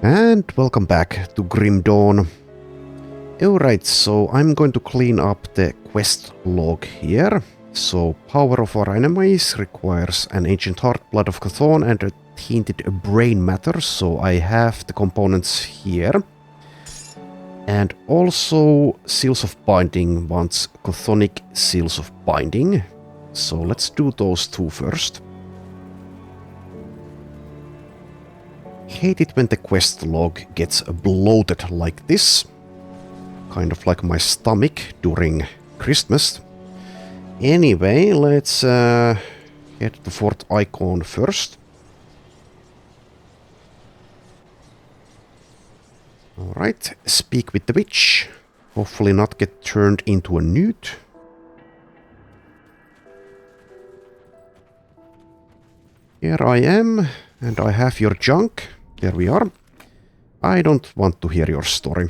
And welcome back to Grim Dawn. Alright, so I'm going to clean up the quest log here. So, power of our enemies requires an ancient heart, blood of Chthon, and a tainted brain matter. So I have the components here. And also, Seals of Binding wants Chthonic Seals of Binding. So let's do those two first. Hate it when the quest log gets bloated like this. Kind of like my stomach during Christmas. Anyway, let's head to Fort Icon first. Alright, speak with the witch. Hopefully not get turned into a newt. Here I am, and I have your junk. There we are. I don't want to hear your story.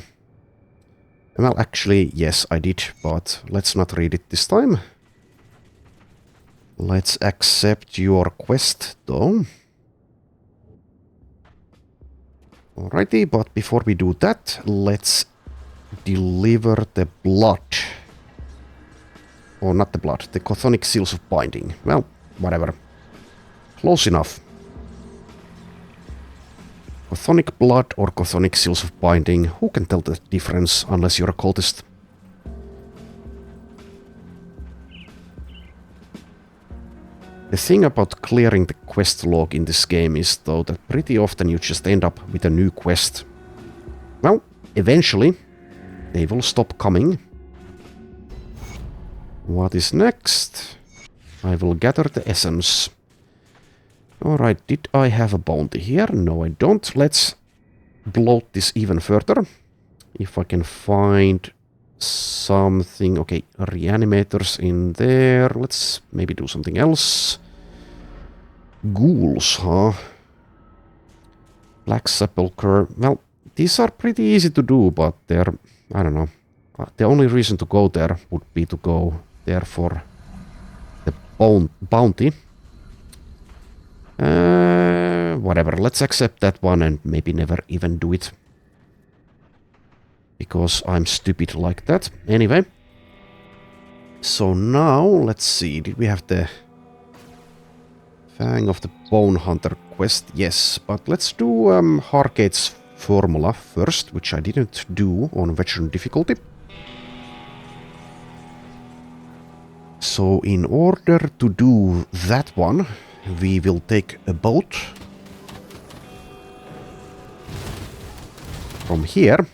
Well, actually, yes, I did, but let's not read it this time. Let's accept your quest, though. Alrighty, but before we do that, let's deliver the blood. Or not the blood, the Chthonic Seals of Binding. Well, whatever. Close enough. Chthonic blood or Chthonic Seals of Binding, who can tell the difference unless you're a cultist? The thing about clearing the quest log in this game is, though, that pretty often you just end up with a new quest. Well, eventually, they will stop coming. What is next? I will gather the essence. Alright, did I have a bounty here? No, I don't. Let's bloat this even further. If I can find something. Okay, reanimators in there. Let's maybe do something else. Ghouls, huh? Black Sepulchre. Well, these are pretty easy to do, but they're, I don't know. The only reason to go there would be to go there for the bounty. Whatever, let's accept that one and maybe never even do it. Because I'm stupid like that. Anyway. So now, let's see, did we have the Fang of the Bone Hunter quest? Yes, but let's do Hargate's formula first, which I didn't do on veteran difficulty. So in order to do that one, we will take a boat from here.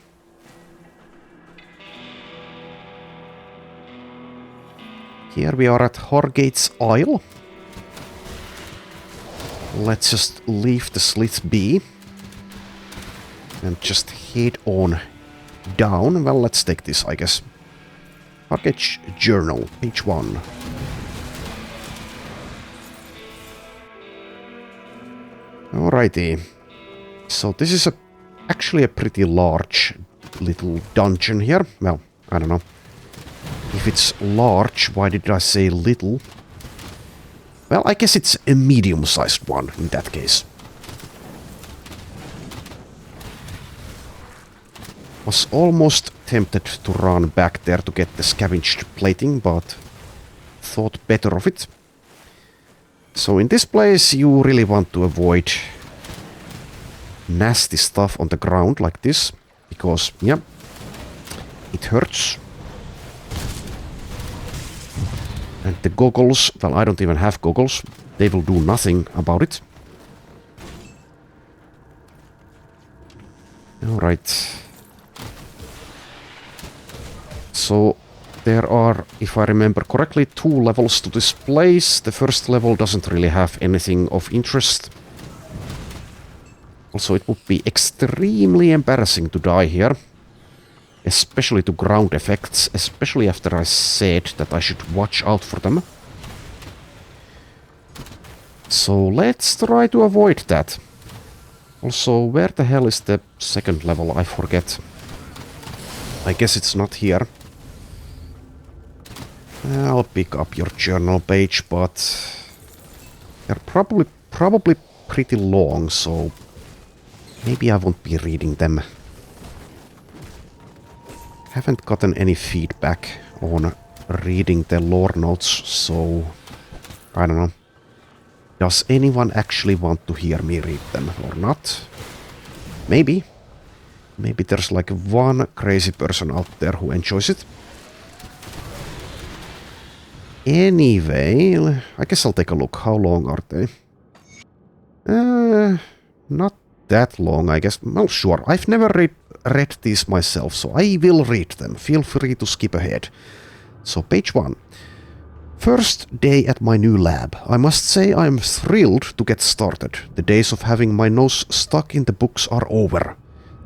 Here we are at Hargate's Isle. Let's just leave the slits be. And just head on down. Well, let's take this, I guess. Hargate's Journal, page 1. Alrighty. So this is actually a pretty large little dungeon here. Well, I don't know. If it's large, why did I say little? Well, I guess it's a medium-sized one in that case. Was almost tempted to run back there to get the scavenged plating, but thought better of it. So in this place you really want to avoid nasty stuff on the ground like this, because, yeah, it hurts. And the goggles, well, I don't even have goggles. They will do nothing about it. Alright. So, there are, if I remember correctly, 2 levels to this place. The first level doesn't really have anything of interest. Also, it would be extremely embarrassing to die here. Especially to ground effects, especially after I said that I should watch out for them. So let's try to avoid that. Also, where the hell is the second level? I forget. I guess it's not here. I'll pick up your journal page, but they're probably pretty long, so Maybe I won't be reading them. Haven't gotten any feedback on reading the lore notes, so I don't know. Does anyone actually want to hear me read them or not? Maybe. Maybe there's like one crazy person out there who enjoys it. Anyway, I guess I'll take a look. How long are they? Not that long, I guess. Well, sure. I've never read these myself, so I will read them. Feel free to skip ahead. So, page 1. First day at my new lab. I must say I'm thrilled to get started. The days of having my nose stuck in the books are over.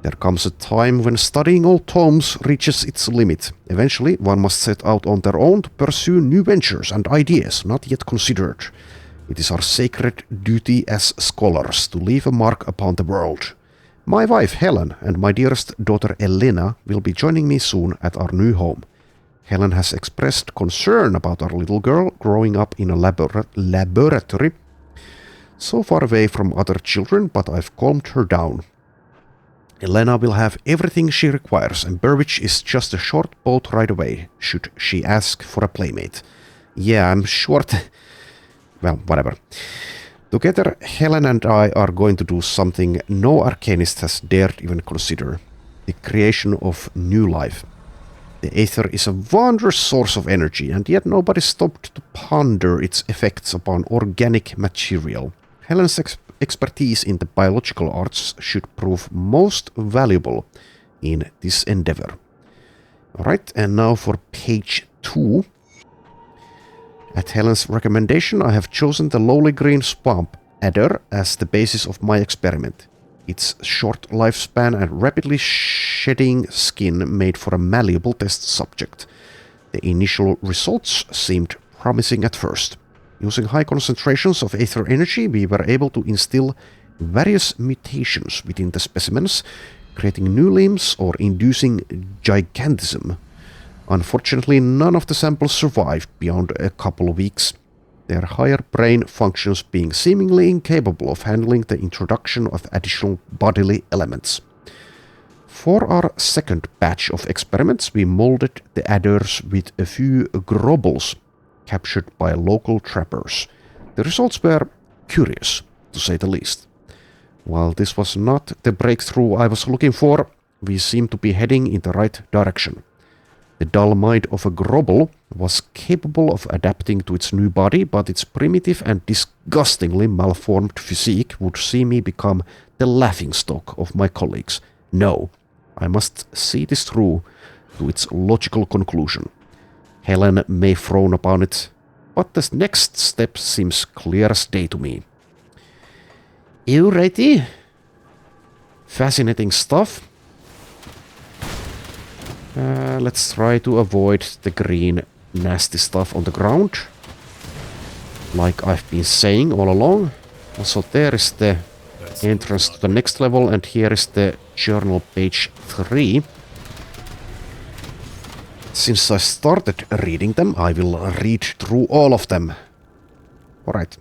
There comes a time when studying old tomes reaches its limit. Eventually, one must set out on their own to pursue new ventures and ideas not yet considered. It is our sacred duty as scholars to leave a mark upon the world. My wife Helen and my dearest daughter Elena will be joining me soon at our new home. Helen has expressed concern about our little girl growing up in a laboratory so far away from other children, but I've calmed her down. Elena will have everything she requires, and Burwich is just a short boat ride away, should she ask for a playmate. Yeah, I'm short. Well, whatever. Together, Helen and I are going to do something no arcanist has dared even consider. The creation of new life. The aether is a wondrous source of energy, and yet nobody stopped to ponder its effects upon organic material. Helen's expertise in the biological arts should prove most valuable in this endeavor. Alright, and now for page 2. At Helen's recommendation, I have chosen the lowly green swamp adder as the basis of my experiment. Its short lifespan and rapidly shedding skin made for a malleable test subject. The initial results seemed promising at first. Using high concentrations of aether energy, we were able to instill various mutations within the specimens, creating new limbs or inducing gigantism. Unfortunately, none of the samples survived beyond a couple of weeks, their higher brain functions being seemingly incapable of handling the introduction of additional bodily elements. For our second batch of experiments, we molded the adders with a few grobbles captured by local trappers. The results were curious, to say the least. While this was not the breakthrough I was looking for, we seem to be heading in the right direction. The dull mind of a grobble was capable of adapting to its new body, but its primitive and disgustingly malformed physique would see me become the laughingstock of my colleagues. No, I must see this through to its logical conclusion. Helen may frown upon it, but the next step seems clear as day to me. Alrighty. Fascinating stuff. Let's try to avoid the green nasty stuff on the ground. Like I've been saying all along. Also there is the entrance to the next level, and here is the journal page 3. Since I started reading them, I will read through all of them. Alright.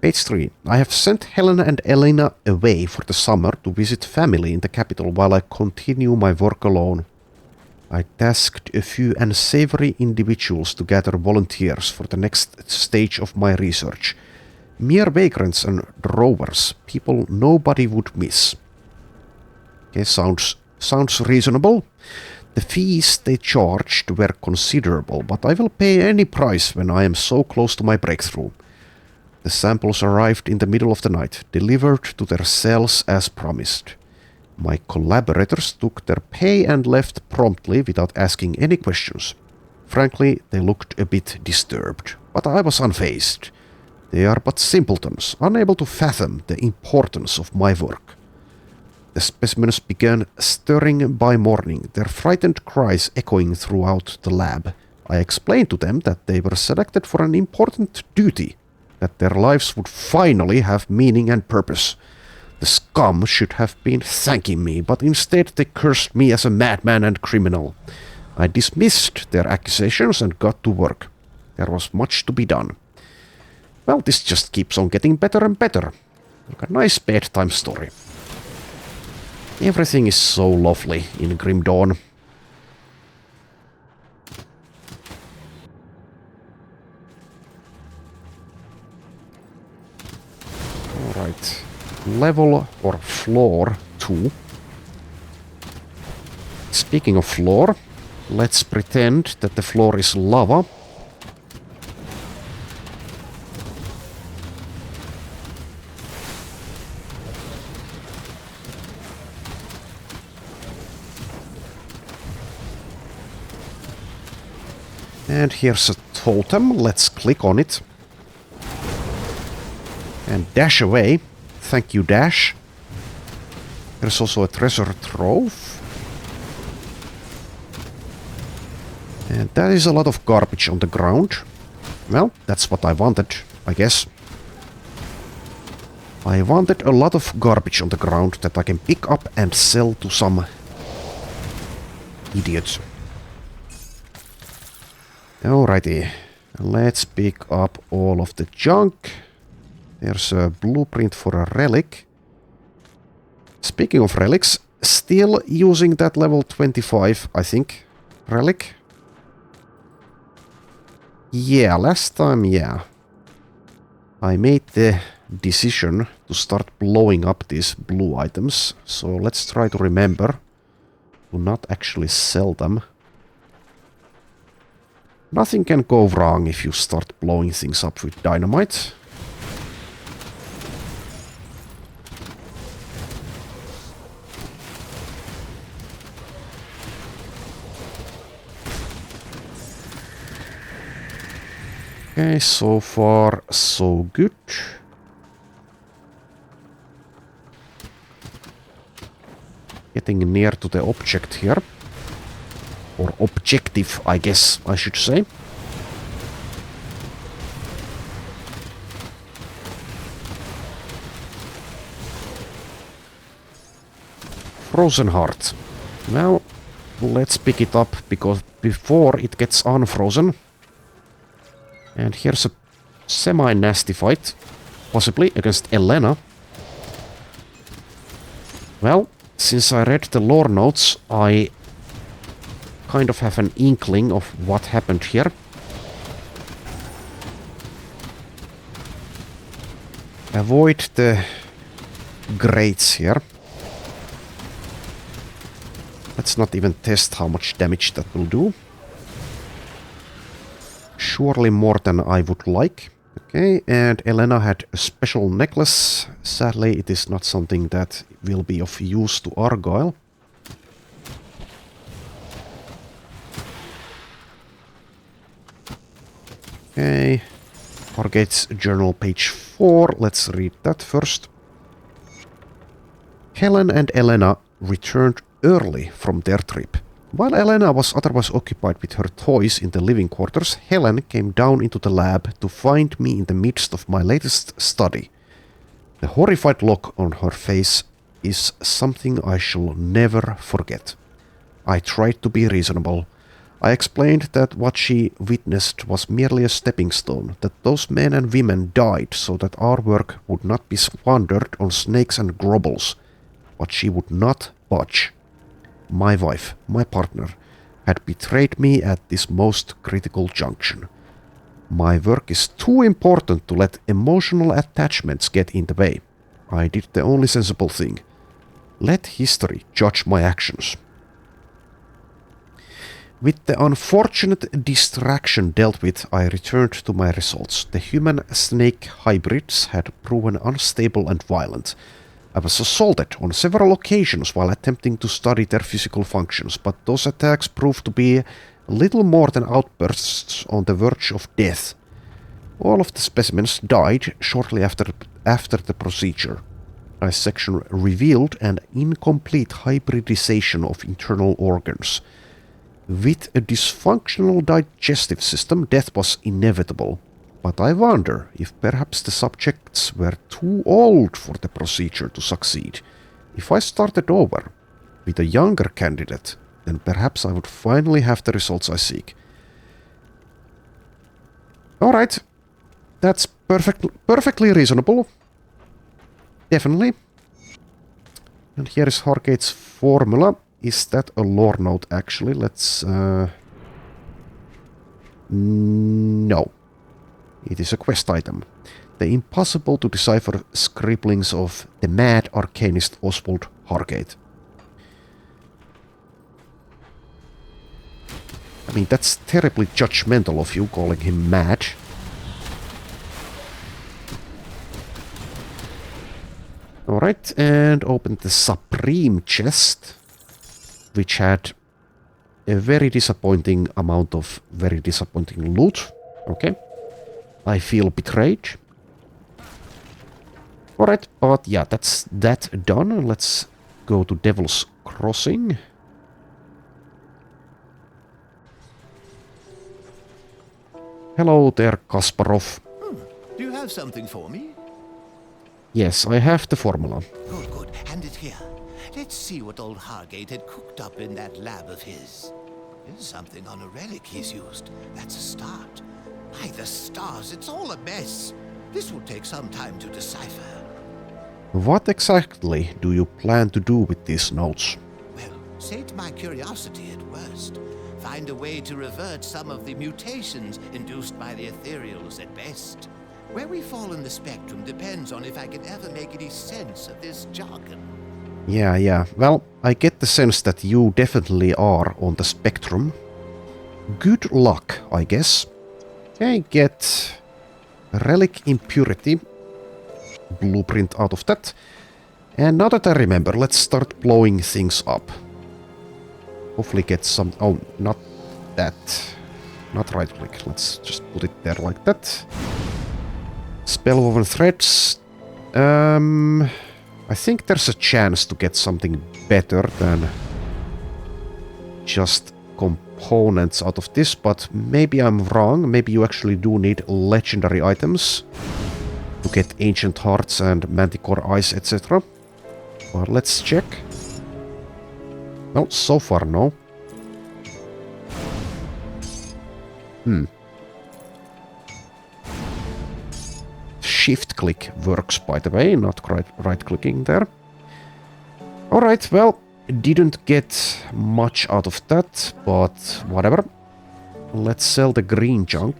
Page 3. I have sent Helen and Elena away for the summer to visit family in the capital while I continue my work alone. I tasked a few unsavory individuals to gather volunteers for the next stage of my research. Mere vagrants and drovers, people nobody would miss. Okay, sounds reasonable. The fees they charged were considerable, but I will pay any price when I am so close to my breakthrough. The samples arrived in the middle of the night, delivered to their cells as promised. My collaborators took their pay and left promptly without asking any questions. Frankly, they looked a bit disturbed, but I was unfazed. They are but simpletons, unable to fathom the importance of my work. The specimens began stirring by morning, their frightened cries echoing throughout the lab. I explained to them that they were selected for an important duty, that their lives would finally have meaning and purpose. The scum should have been thanking me, but instead they cursed me as a madman and criminal. I dismissed their accusations and got to work. There was much to be done. Well, this just keeps on getting better and better. Like a nice bedtime story. Everything is so lovely in Grim Dawn. Alright. Level or floor 2. Speaking of floor, let's pretend that the floor is lava. And here's a totem. Let's click on it. And dash away. Thank you, dash. There's also a treasure trove. And that is a lot of garbage on the ground. Well, that's what I wanted, I guess. I wanted a lot of garbage on the ground that I can pick up and sell to some idiots. Alrighty, let's pick up all of the junk. There's a blueprint for a relic. Speaking of relics, still using that level 25, I think, relic. Yeah, last time, yeah. I made the decision to start blowing up these blue items, so let's try to remember to not actually sell them. Nothing can go wrong if you start blowing things up with dynamite. Okay, so far so good. Getting near to the object here. Or objective, I guess I should say. Frozen heart. Well, let's pick it up because before it gets unfrozen. And here's a semi-nasty fight. Possibly against Elena. Well, since I read the lore notes, I kind of have an inkling of what happened here. Avoid the grates here. Let's not even test how much damage that will do. Surely more than I would like. Okay, and Elena had a special necklace. Sadly, it is not something that will be of use to Argyle. Okay, Argate's journal, page 4. Let's read that first. Helen and Elena returned early from their trip. While Elena was otherwise occupied with her toys in the living quarters, Helen came down into the lab to find me in the midst of my latest study. The horrified look on her face is something I shall never forget. I tried to be reasonable. I explained that what she witnessed was merely a stepping stone, that those men and women died so that our work would not be squandered on snakes and grobbles. But she would not budge. My wife, my partner, had betrayed me at this most critical junction. My work is too important to let emotional attachments get in the way. I did the only sensible thing. Let history judge my actions. With the unfortunate distraction dealt with, I returned to my results. The human-snake hybrids had proven unstable and violent. I was assaulted on several occasions while attempting to study their physical functions, but those attacks proved to be little more than outbursts on the verge of death. All of the specimens died shortly after the procedure. Dissection revealed an incomplete hybridization of internal organs. With a dysfunctional digestive system, death was inevitable. But I wonder if perhaps the subjects were too old for the procedure to succeed. If I started over with a younger candidate, then perhaps I would finally have the results I seek. Alright, that's perfectly reasonable. Definitely. And here is Hargate's formula. Is that a lore note actually? Let's... No. It is a quest item. The impossible to decipher scribblings of the mad arcanist Oswald Hargate. I mean, that's terribly judgmental of you, calling him mad. Alright, and open the Supreme chest, which had a very disappointing amount of very disappointing loot. Okay. I feel betrayed. Alright, but yeah, that's that done. Let's go to Devil's Crossing. Hello there, Kasparov. Do you have something for me? Yes, I have the formula. Good, good. Hand it here. Let's see what old Hargate had cooked up in that lab of his. There's something on a relic he's used. That's a start. By the stars, it's all a mess. This will take some time to decipher. What exactly do you plan to do with these notes? Well, sate my curiosity at worst. Find a way to revert some of the mutations induced by the ethereals at best. Where we fall in the spectrum depends on if I can ever make any sense of this jargon. Yeah. Well, I get the sense that you definitely are on the spectrum. Good luck, I guess. Okay, get Relic Impurity blueprint out of that. And now that I remember, let's start blowing things up. Hopefully get some... Oh, not that. Not right click. Let's just put it there like that. Spellwoven threads. I think there's a chance to get something better than just components out of this, but maybe I'm wrong. Maybe you actually do need legendary items to get Ancient Hearts and Manticore Eyes, etc. But let's check. No, so far no. Shift click works, by the way, not right clicking there. Alright, well, didn't get much out of that, but whatever. Let's sell the green junk.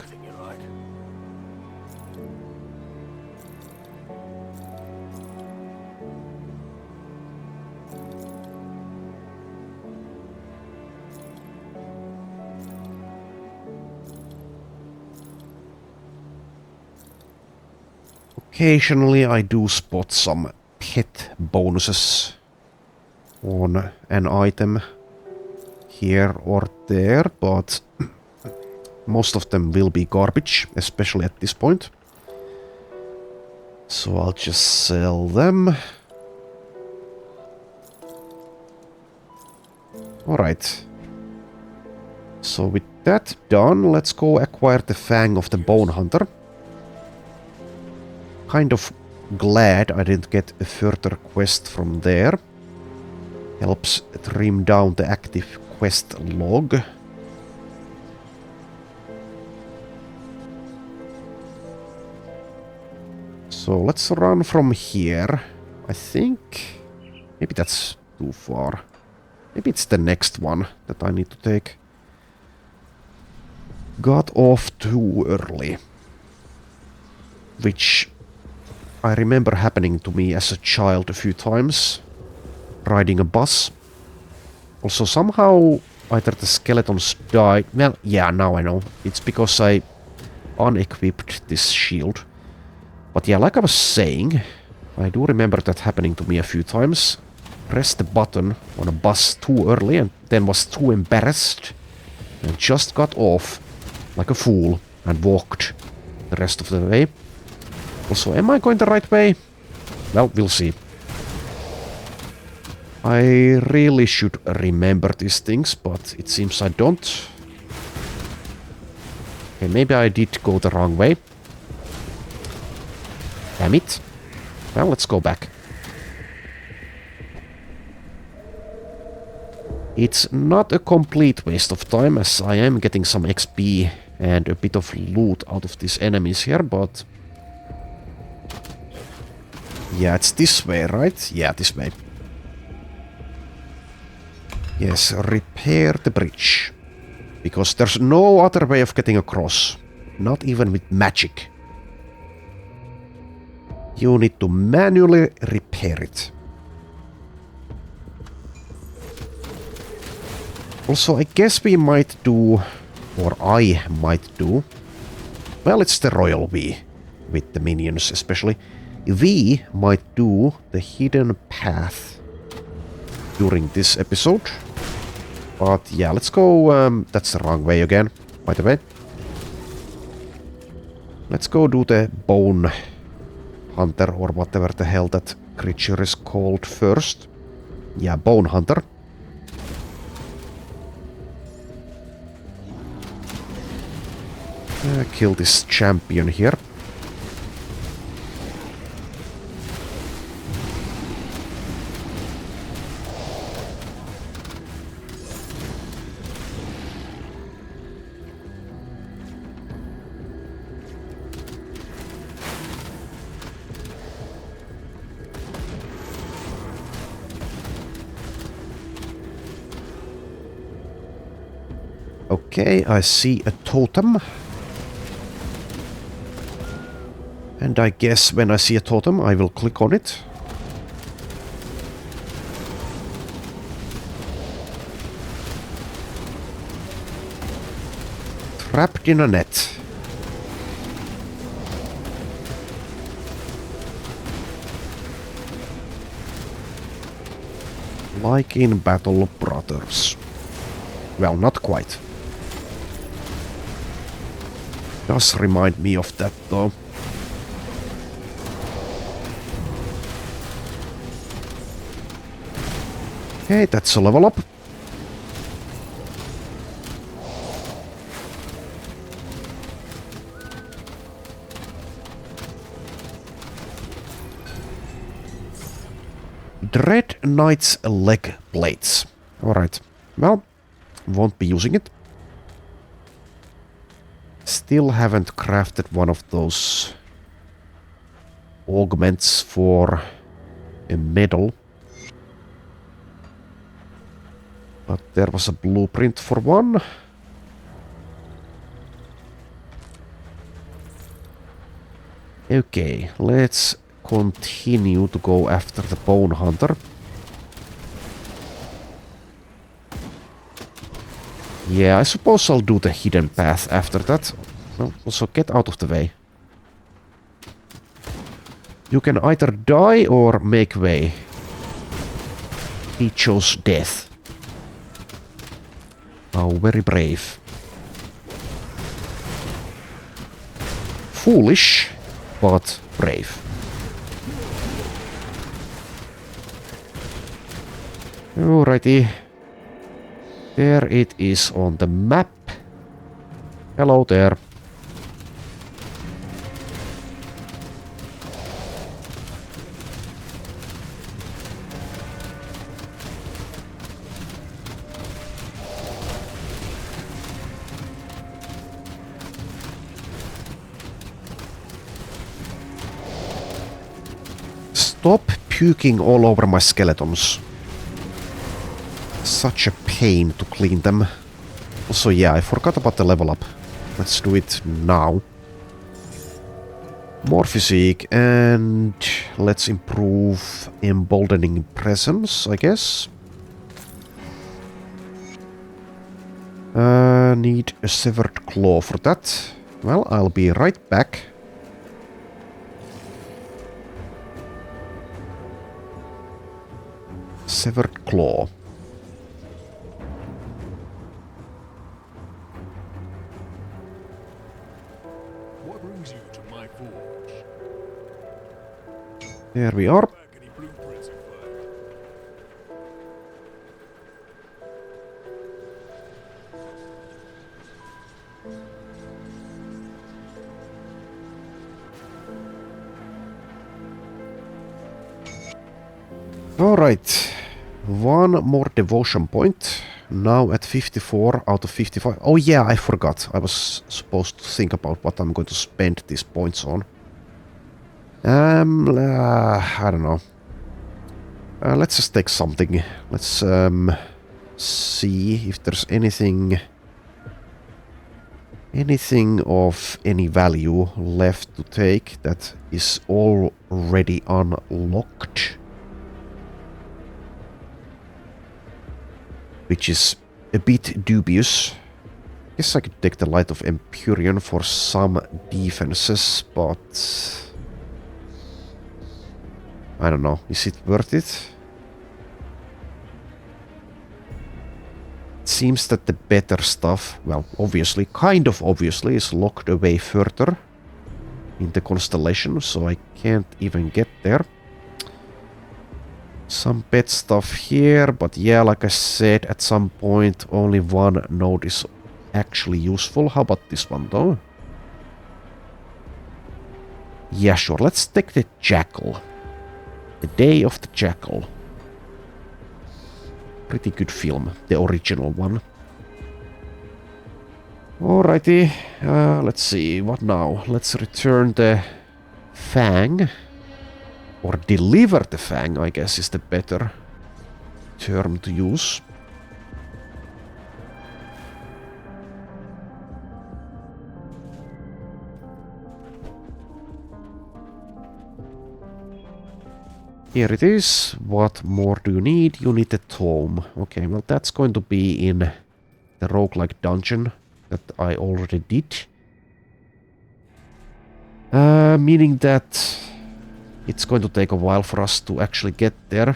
Occasionally I do spot some pet bonuses on an item here or there, but most of them will be garbage, especially at this point. So I'll just sell them. Alright. So with that done, let's go acquire the Fang of the Bone Hunter. Kind of glad I didn't get a further quest from there. Helps trim down the active quest log. So let's run from here. I think maybe that's too far. Maybe it's the next one that I need to take. Got off too early. Which I remember happening to me as a child a few times. Riding a bus. Also somehow either the skeletons died. Well, yeah, now I know. It's because I unequipped this shield. But yeah, like I was saying, I do remember that happening to me a few times. Pressed the button on a bus too early and then was too embarrassed. And just got off like a fool and walked the rest of the way. Also, am I going the right way? Well, we'll see. I really should remember these things, but it seems I don't. Okay, maybe I did go the wrong way. Damn it. Well, let's go back. It's not a complete waste of time, as I am getting some XP and a bit of loot out of these enemies here, but... Yeah, it's this way, right? Yeah, this way. Yes, repair the bridge. Because there's no other way of getting across. Not even with magic. You need to manually repair it. Also, I guess we might do, or I might do, well, it's the royal we, with the minions especially. We might do the hidden path during this episode. But yeah, let's go, that's the wrong way again, by the way. Let's go do the bone hunter, or whatever the hell that creature is called first. Yeah, bone hunter. Kill this champion here. Okay, I see a totem. And I guess when I see a totem, I will click on it. Trapped in a net. Like in Battle Brothers. Well, not quite. Does remind me of that though. Okay, that's a level up. Dread Knight's leg plates. Alright. Well, won't be using it. Still haven't crafted one of those augments for a medal. But there was a blueprint for one. Okay, let's continue to go after the bone hunter. Yeah, I suppose I'll do the hidden path after that. Well, also get out of the way. You can either die or make way. He chose death. How very brave. Foolish, but brave. Alrighty. There it is on the map. Hello there. Stop puking all over my skeletons. Such a pain to clean them. Also, yeah, I forgot about the level up. Let's do it now. More physique, and let's improve emboldening presence, I guess. Need a severed claw for that. Well, I'll be right back. Severed claw. What brings you to my forge? There we are. Any blueprints in fact? Alright. One more devotion point. Now at 54 out of 55. Oh yeah, I forgot. I was supposed to think about what I'm going to spend these points on. I don't know. Let's just take something. Let's see if there's anything of any value left to take that is already unlocked. Which is a bit dubious. Guess I could take the Light of Empyrean for some defenses, but I don't know, is it worth it? It seems that the better stuff, well, obviously, kind of obviously, is locked away further in the constellation, so I can't even get there. Some pet stuff here, but yeah, like I said, at some point only one node is actually useful. How about this one though? Yeah, sure, let's take the Jackal. The Day of the Jackal. Pretty good film, the original one. Alrighty, let's see, what now? Let's return the Fang. Or deliver the Fang, I guess, is the better term to use. Here it is. What more do you need? You need a tome. Okay, well that's going to be in the roguelike dungeon that I already did. Meaning that it's going to take a while for us to actually get there,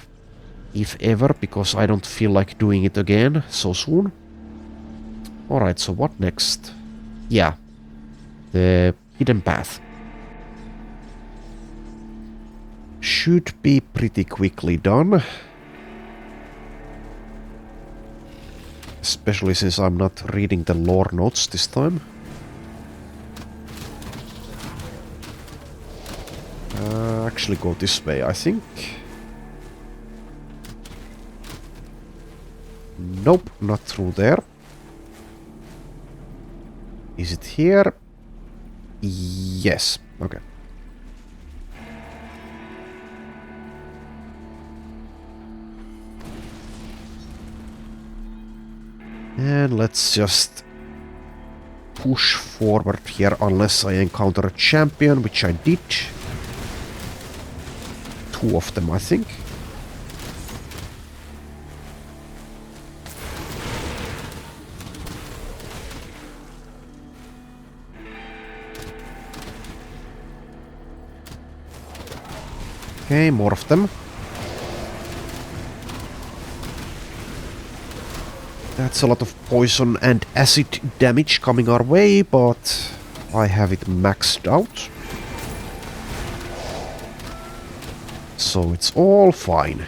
if ever, because I don't feel like doing it again so soon. Alright, so what next? Yeah, the hidden path. Should be pretty quickly done. Especially since I'm not reading the lore notes this time. Actually go this way, I think. Nope, not through there. Is it here? Yes, okay. And let's just push forward here unless I encounter a champion, which I did. Two of them, I think. Okay, more of them. That's a lot of poison and acid damage coming our way, but I have it maxed out. So it's all fine.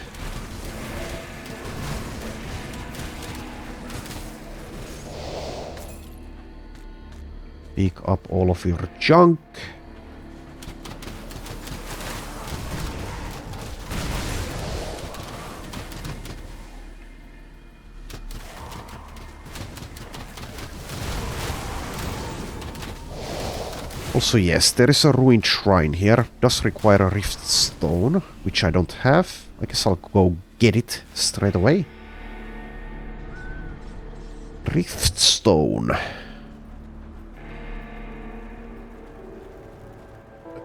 Pick up all of your junk. Also, yes, there is a ruined shrine here. Does require a rift stone, which I don't have. I guess I'll go get it straight away. Rift stone. I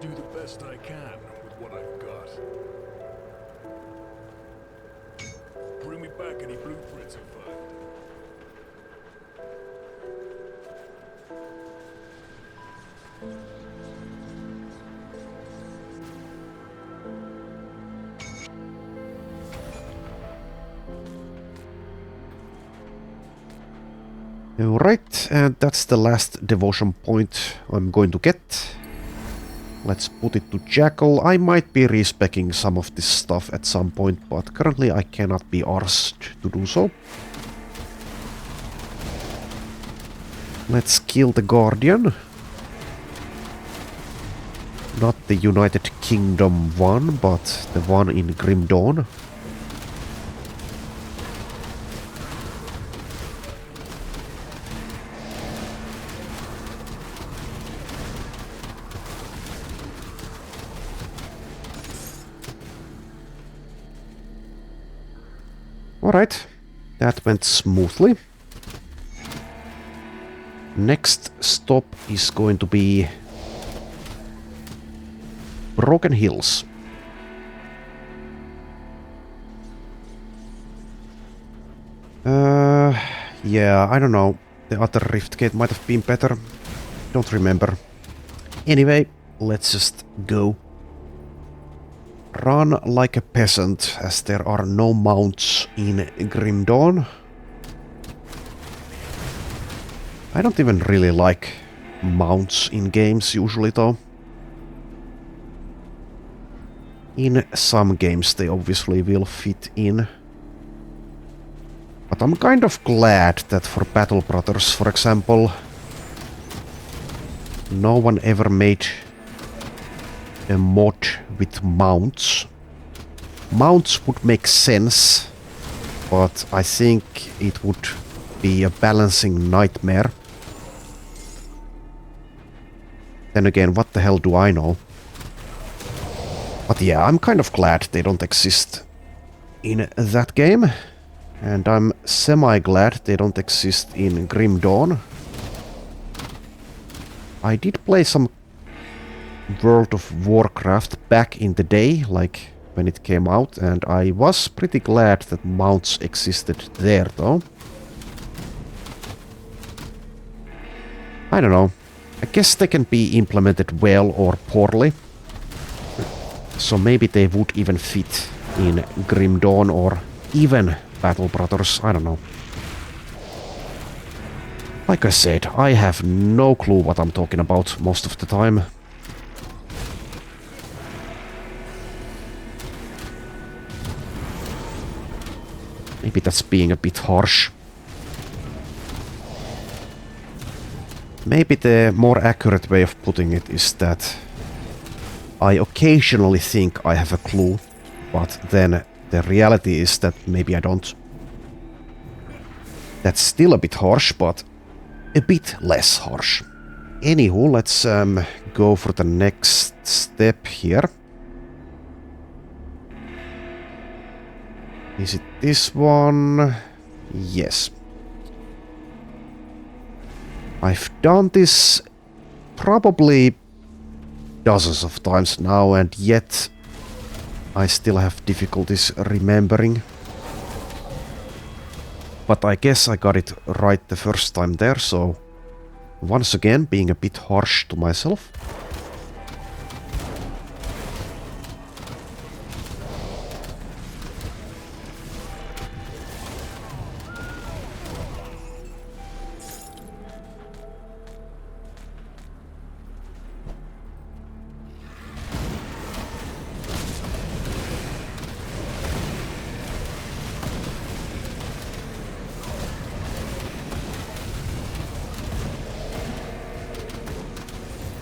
do the best I can with what I've got. Bring me back any blueprints you find. Alright, and that's the last devotion point I'm going to get. Let's put it to Jackal. I might be respecking some of this stuff at some point, but currently I cannot be arsed to do so. Let's kill the Guardian. Not the United Kingdom one, but the one in Grim Dawn. Alright. That went smoothly. Next stop is going to be Broken Hills. Yeah, I don't know. The other rift gate might have been better. Don't remember. Anyway, let's just go. Run like a peasant, as there are no mounts in Grim Dawn. I don't even really like mounts in games usually though. In some games they obviously will fit in. But I'm kind of glad that for Battle Brothers, for example, no one ever made a mod with mounts. Mounts would make sense, but I think it would be a balancing nightmare. Then again, what the hell do I know? But yeah, I'm kind of glad they don't exist in that game. And I'm semi-glad they don't exist in Grim Dawn. I did play some World of Warcraft back in the day, like when it came out, and I was pretty glad that mounts existed there though. I don't know. I guess they can be implemented well or poorly. So maybe they would even fit in Grim Dawn or even Battle Brothers, I don't know. Like I said, I have no clue what I'm talking about most of the time. Maybe that's being a bit harsh. Maybe the more accurate way of putting it is that I occasionally think I have a clue, but then the reality is that maybe I don't. That's still a bit harsh, but a bit less harsh. Anywho, let's go for the next step here. Is it this one? Yes. I've done this probably dozens of times now, and yet I still have difficulties remembering. But I guess I got it right the first time there, so once again being a bit harsh to myself.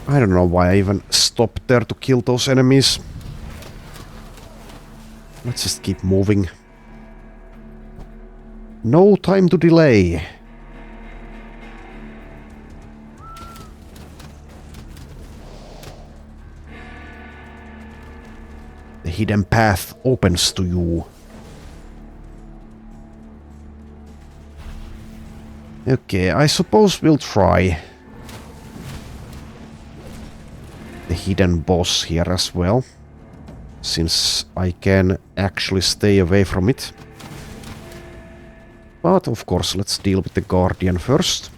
I don't know why I even stopped there to kill those enemies. Let's just keep moving. No time to delay. The hidden path opens to you. Okay, I suppose we'll try the hidden boss here as well, since I can actually stay away from it. But of course, let's deal with the Guardian first.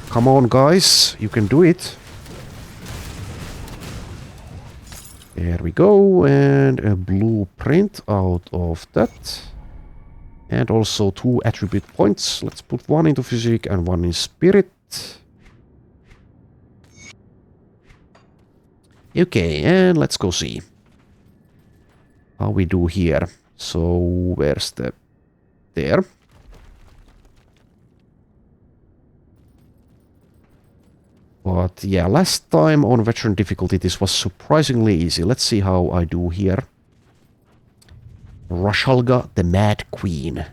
Come on, guys, you can do it. There we go, and a blueprint out of that. And also 2 attribute points. Let's put 1 into physique and 1 in spirit. Okay, and let's go see how we do here. So, where's the... there. But yeah, last time on veteran difficulty this was surprisingly easy. Let's see how I do here. Rashalga the Mad Queen.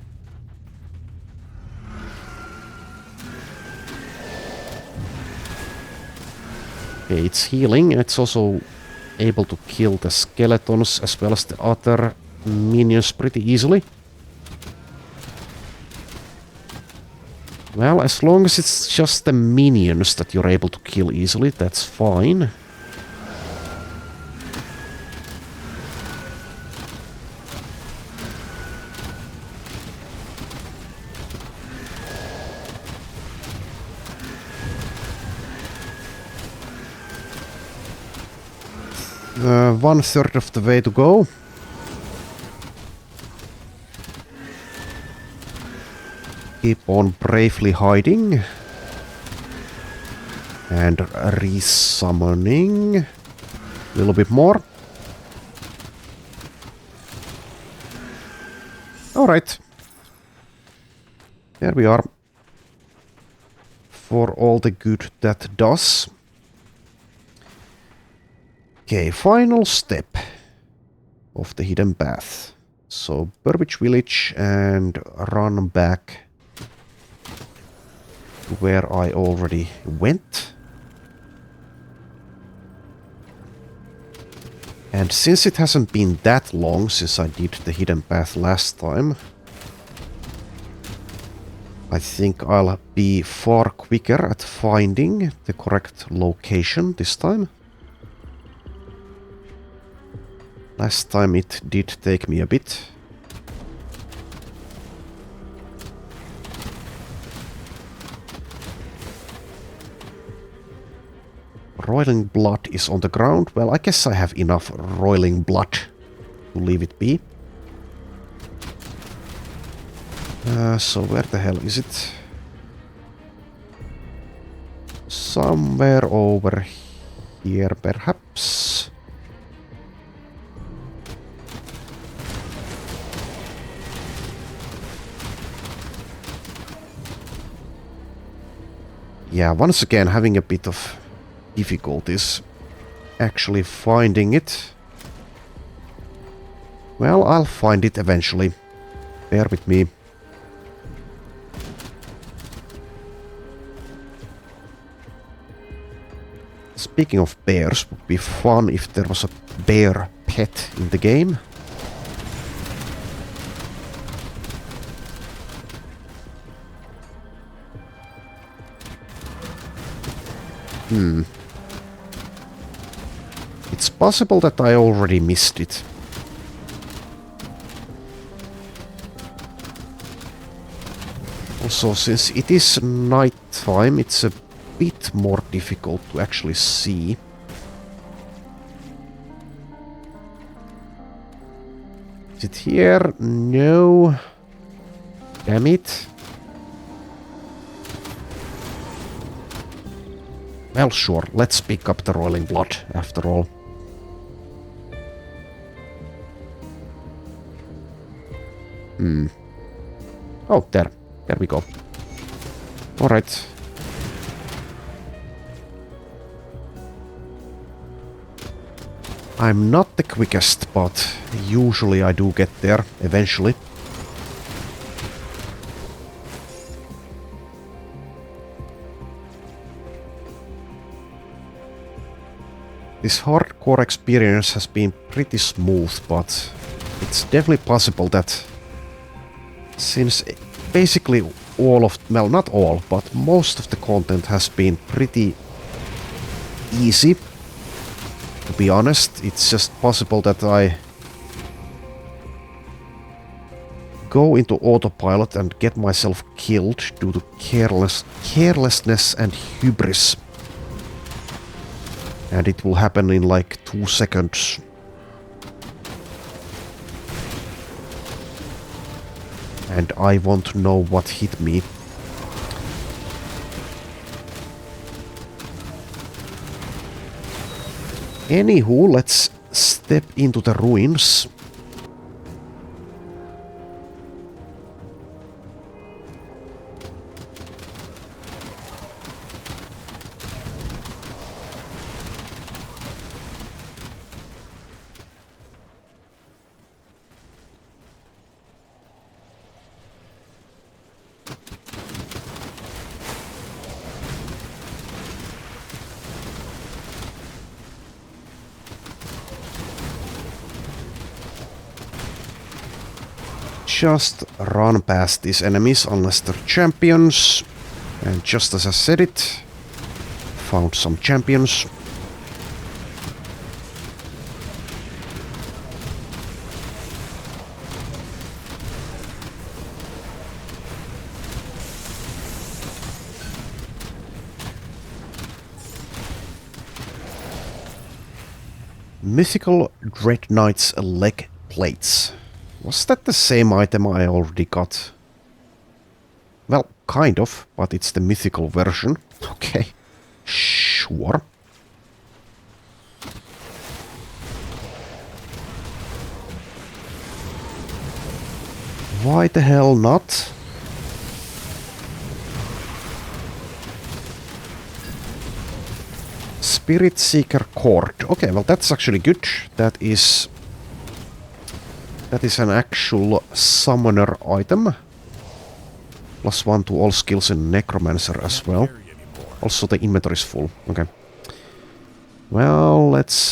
Okay, it's healing. It's also able to kill the skeletons as well as the other minions pretty easily. Well, as long as it's just the minions that you're able to kill easily, that's fine. One third of the way to go. Keep on bravely hiding. And resummoning. A little bit more. Alright. There we are. For all the good that does. Okay, final step of the hidden path. So, Burbage Village and run back to where I already went. And since it hasn't been that long since I did the hidden path last time, I think I'll be far quicker at finding the correct location this time. Last time it did take me a bit. Roiling blood is on the ground. Well, I guess I have enough roiling blood to leave it be. So where the hell is it? Somewhere over here, perhaps. Yeah, once again having a bit of difficulties actually finding it. Well, I'll find it eventually. Bear with me. Speaking of bears, would be fun if there was a bear pet in the game. It's possible that I already missed it. Also, since it is night time, it's a bit more difficult to actually see. Is it here? No. Damn it. Well, sure, let's pick up the roiling blood, after all. Oh, there. There we go. Alright. I'm not the quickest, but usually I do get there, eventually. This hardcore experience has been pretty smooth, but it's definitely possible that since basically all of, well, not all, but most of the content has been pretty easy, to be honest, it's just possible that I go into autopilot and get myself killed due to carelessness and hubris. And it will happen in like 2 seconds. And I won't know what hit me. Anywho, let's step into the ruins. just run past these enemies unless they're champions. And just as I said it, found some champions. Mythical Dread Knight's leg plates. Was that the same item I already got? Well, kind of, but it's the mythical version. Okay, sure. Why the hell not? Spirit Seeker Cord. Okay, well that's actually good. That is an actual summoner item. +1 to all skills in Necromancer as well. Also the inventory is full. Okay. Well, let's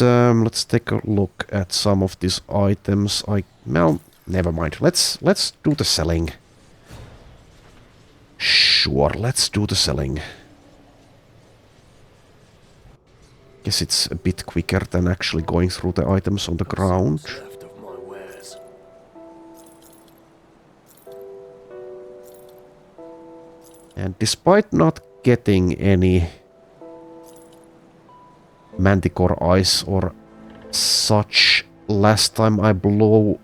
take a look at some of these items. Well, never mind. Let's do the selling. Sure, let's do the selling. Guess it's a bit quicker than actually going through the items on the ground. And despite not getting any manticore eyes or such, last time I blew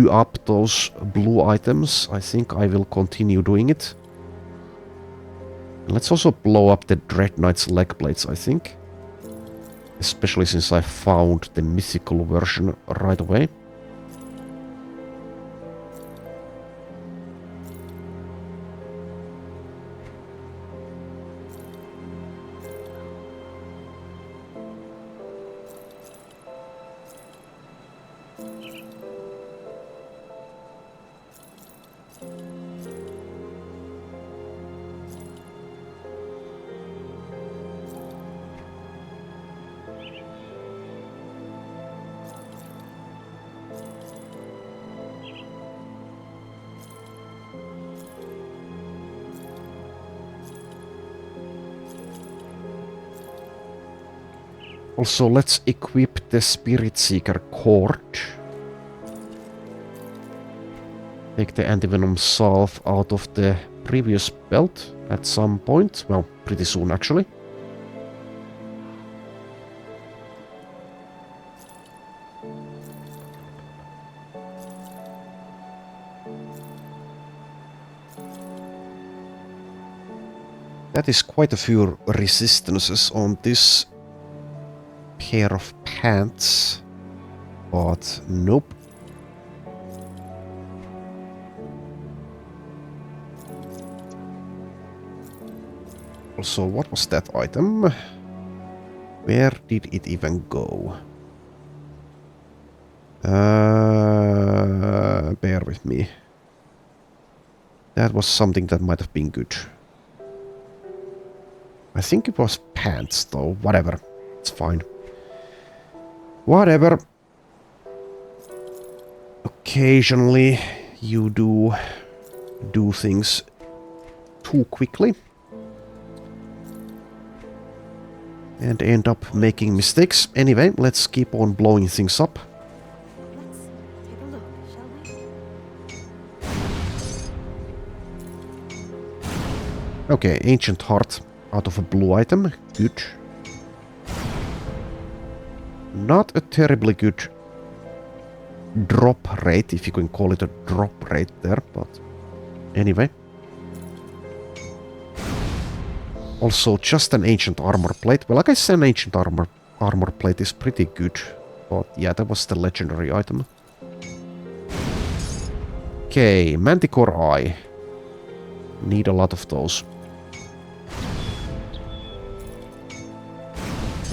up those blue items, I think I will continue doing it. Let's also blow up the Dread Knight's leg plates, I think. Especially since I found the mythical version right away. Also, let's equip the Spirit Seeker Cord. Take the anti-venom salve out of the previous belt at some point. Well, pretty soon actually. That is quite a few resistances on this pair of pants, but nope. Also, what was that item? Where did it even go? Bear with me. That was something that might have been good. I think it was pants though, whatever. It's fine. Whatever. Occasionally you do things too quickly and end up making mistakes. Anyway, let's keep on blowing things up. Let's take a look, shall we? Okay, Ancient Heart out of a blue item. Good. Not a terribly good drop rate, if you can call it a drop rate there, but anyway. Also, just an Ancient Armor Plate. Well, I guess an Ancient Armor Plate is pretty good, but yeah, that was the legendary item. Okay, Manticore Eye. Need a lot of those.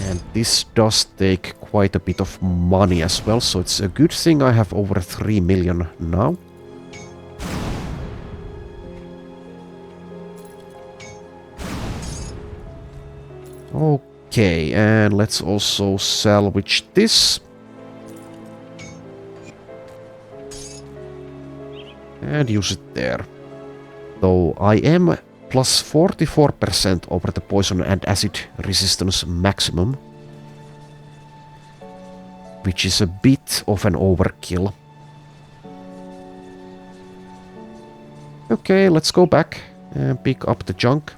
And this does take quite a bit of money as well, so it's a good thing I have over 3 million now. Okay, and let's also salvage this. And use it there. Though I am plus 44% over the poison and acid resistance maximum. Which is a bit of an overkill. Okay, let's go back and pick up the junk.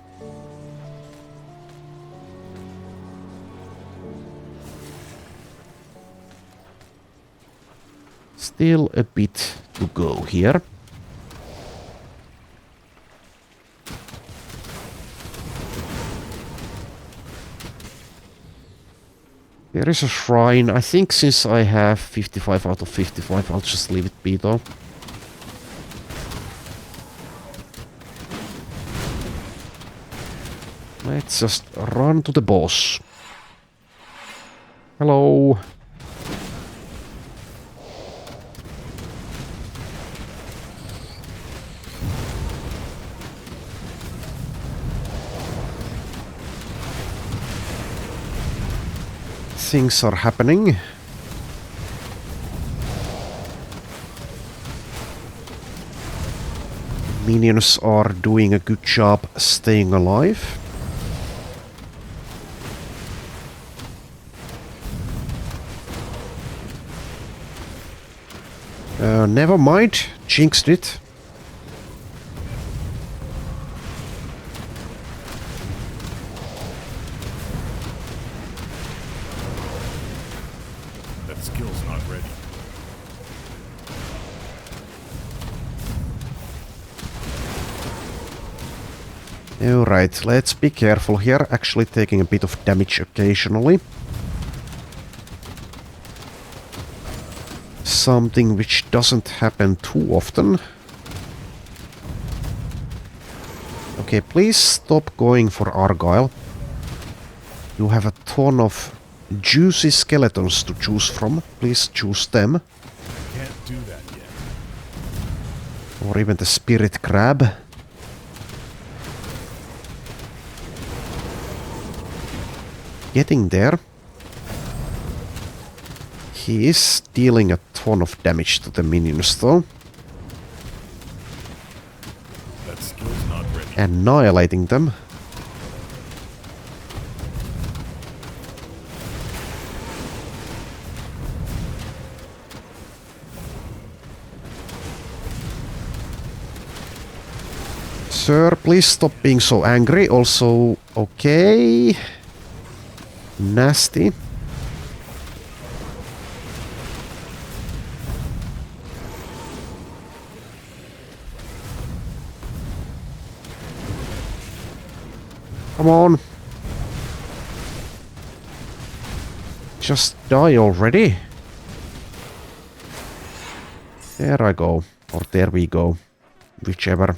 Still a bit to go here. There is a shrine. I think since I have 55 out of 55, I'll just leave it be though. Let's just run to the boss. Hello. Things are happening. Minions are doing a good job staying alive. Never mind, jinxed it. That skill's not ready. Alright, let's be careful here, actually taking a bit of damage occasionally. Something which doesn't happen too often. Okay, please stop going for Argyle. You have a ton of juicy skeletons to choose from. Please choose them. Can't do that yet. Or even the spirit crab. Getting there. He is dealing a ton of damage to the minions though. That skill's not ready. Annihilating them. Sir, please stop being so angry. Also, okay. Nasty. Come on. Just die already. There I go. Or there we go. Whichever.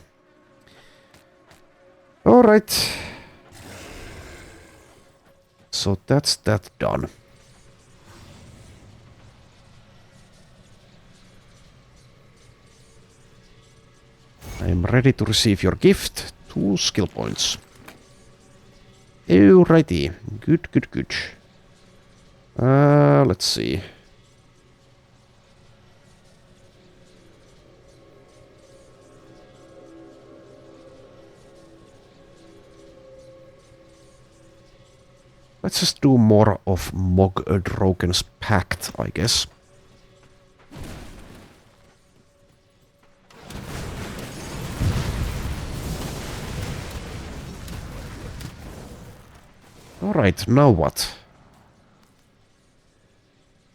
Alright. So that's that done. I am ready to receive your gift. 2 skill points. Alrighty. Good, good, good. Let's see. Let's just do more of Mogdroken's Pact, I guess. Alright, now what?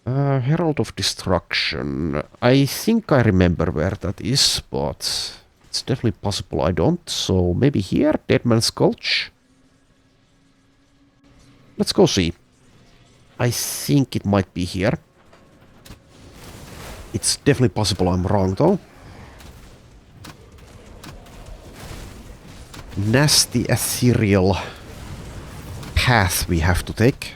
Herald of Destruction. I think I remember where that is, but it's definitely possible I don't. So maybe here, Deadman's Gulch. Let's go see. I think it might be here. It's definitely possible I'm wrong though. Nasty ethereal path we have to take.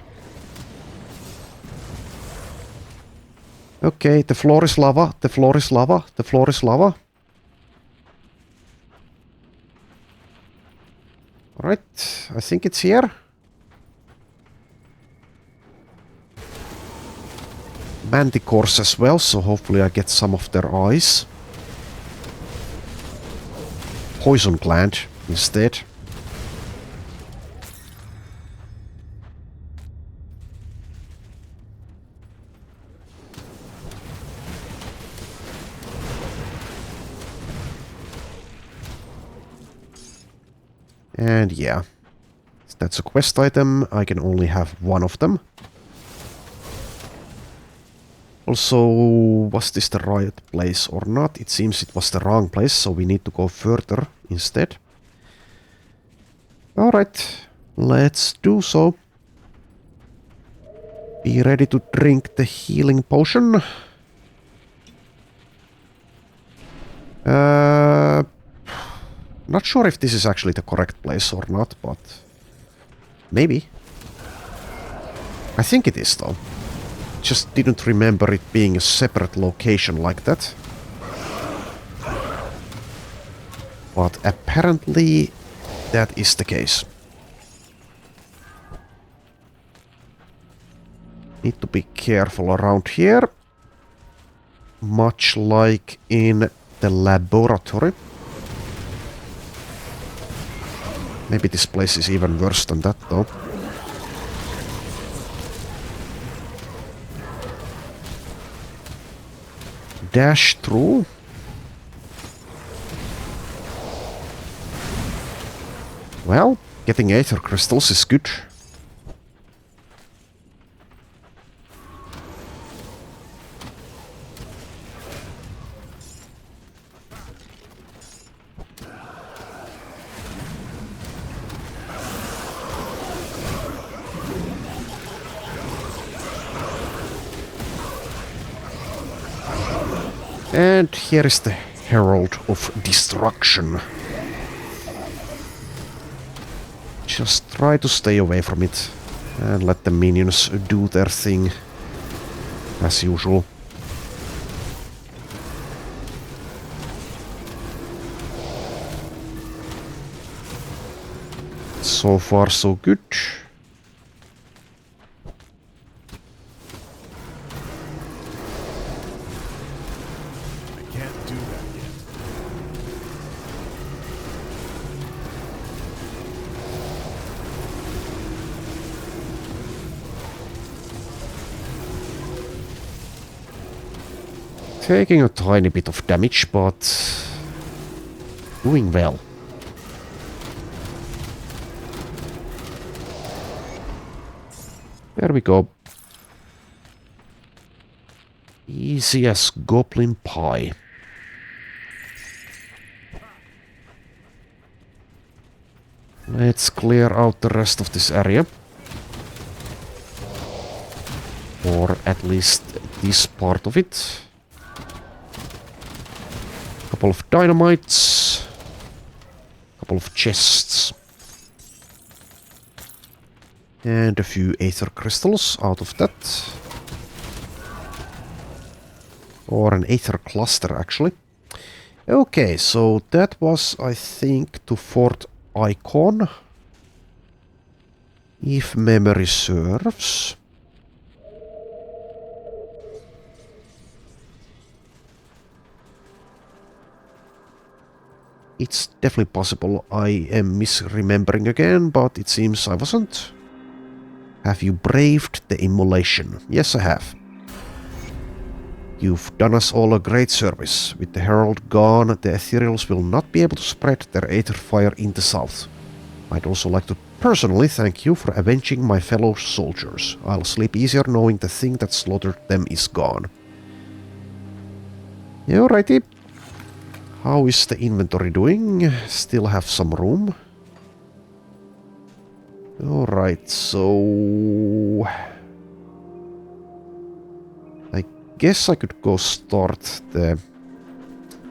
Okay, the floor is lava, the floor is lava, the floor is lava. Alright, I think it's here. Manticores as well, so hopefully I get some of their eyes. poison gland instead. And yeah, that's a quest item. I can only have one of them. Also, was this the right place or not? It seems it was the wrong place, so we need to go further instead. Alright, let's do so. Be ready to drink the healing potion. Not sure if this is actually the correct place or not, but maybe. I think it is, though. Just didn't remember it being a separate location like that. But apparently that is the case. Need to be careful around here. Much like in the laboratory. Maybe this place is even worse than that, though. Dash through. Well, getting aether crystals is good. And here is the Herald of Destruction. Just try to stay away from it and let the minions do their thing as usual. So far so good. Taking a tiny bit of damage, but doing well. There we go. Easy as goblin pie. Let's clear out the rest of this area. Or at least this part of it. Couple of dynamites, couple of chests, and a few aether crystals out of that. Or an aether cluster, actually. Okay, so that was, I think, to Fort Icon, if memory serves. It's definitely possible I am misremembering again, but it seems I wasn't. Have you braved the immolation? Yes, I have. You've done us all a great service. With the Herald gone, the Ethereals will not be able to spread their aether fire in the south. I'd also like to personally thank you for avenging my fellow soldiers. I'll sleep easier knowing the thing that slaughtered them is gone. Alrighty. How is the inventory doing? Still have some room. Alright, so... I guess I could go start the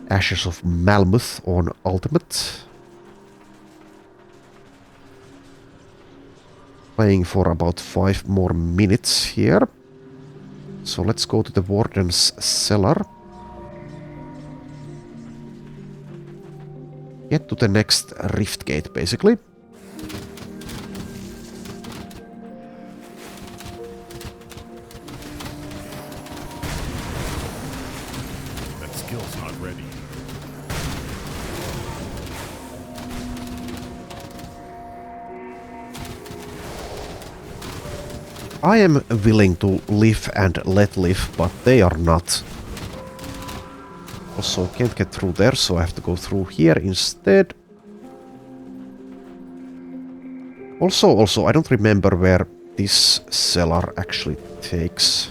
Ashes of Malmuth on Ultimate. Playing for about 5 more minutes here. So let's go to the Warden's Cellar. Get to the next rift gate, basically. That skill's not ready. I am willing to live and let live, but they are not. Also, can't get through there, so I have to go through here instead. Also, I don't remember where this cellar actually takes.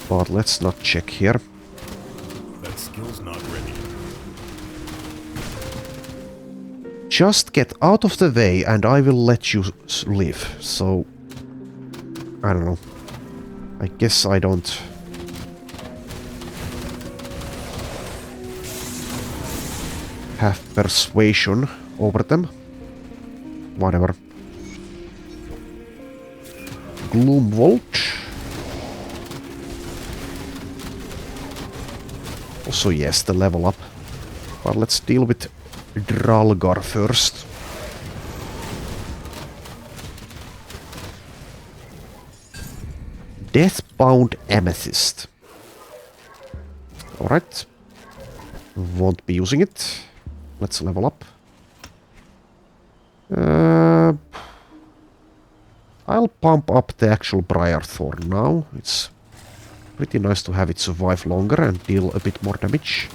But let's not check here. That skill's not ready. Just get out of the way and I will let you live. So, I don't know. I guess I don't... have persuasion over them. Whatever. Gloom Vault. Also, yes, the level up. But let's deal with Dralgar first. Deathbound Amethyst. Alright. Won't be using it. Let's level up. I'll pump up the actual Briar Thorn now. It's pretty nice to have it survive longer and deal a bit more damage.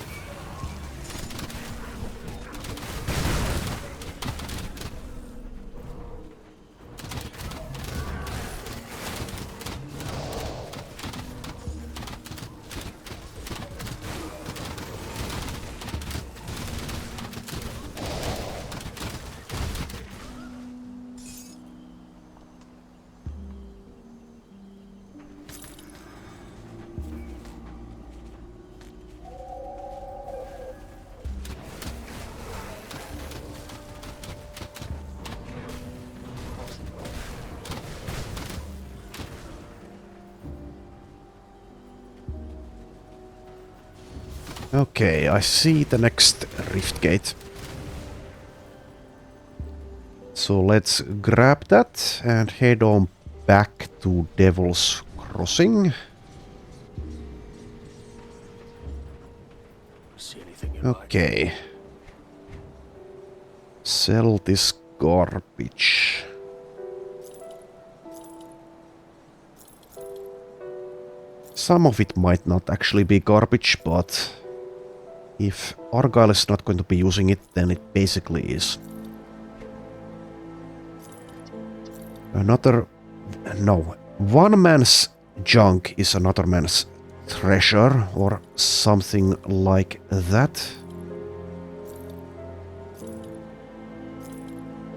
Okay, I see the next rift gate. So let's grab that and head on back to Devil's Crossing. See anything you Okay. Sell this garbage. Some of it might not actually be garbage, but if Argyle is not going to be using it, then it basically is. Another... no. One man's junk is another man's treasure, or something like that.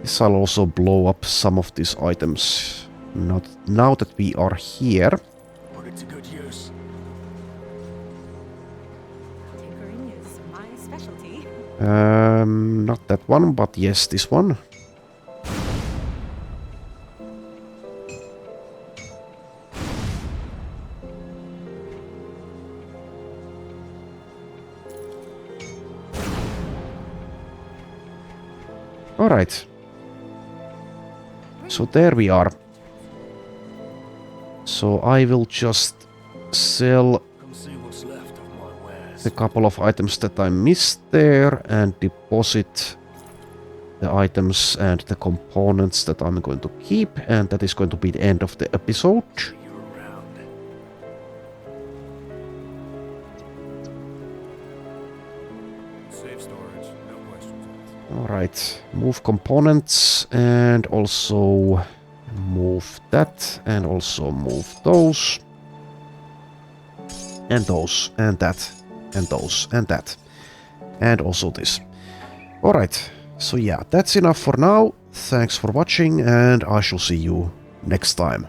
This I'll also blow up some of these items. Not now that we are here. Put it to good use. Tinkering is my specialty. Not that one, but yes, this one. Alright. So there we are. So I will just sell Come see what's left of my wares. the couple of items that I missed there and deposit the items and the components that I'm going to keep, and that is going to be the end of the episode. See you around. Safe storage, no questions asked. Alright, move components and also move that and also move those. And those and that and those and that. And also this. Alright, so yeah, that's enough for now. Thanks for watching and I shall see you next time.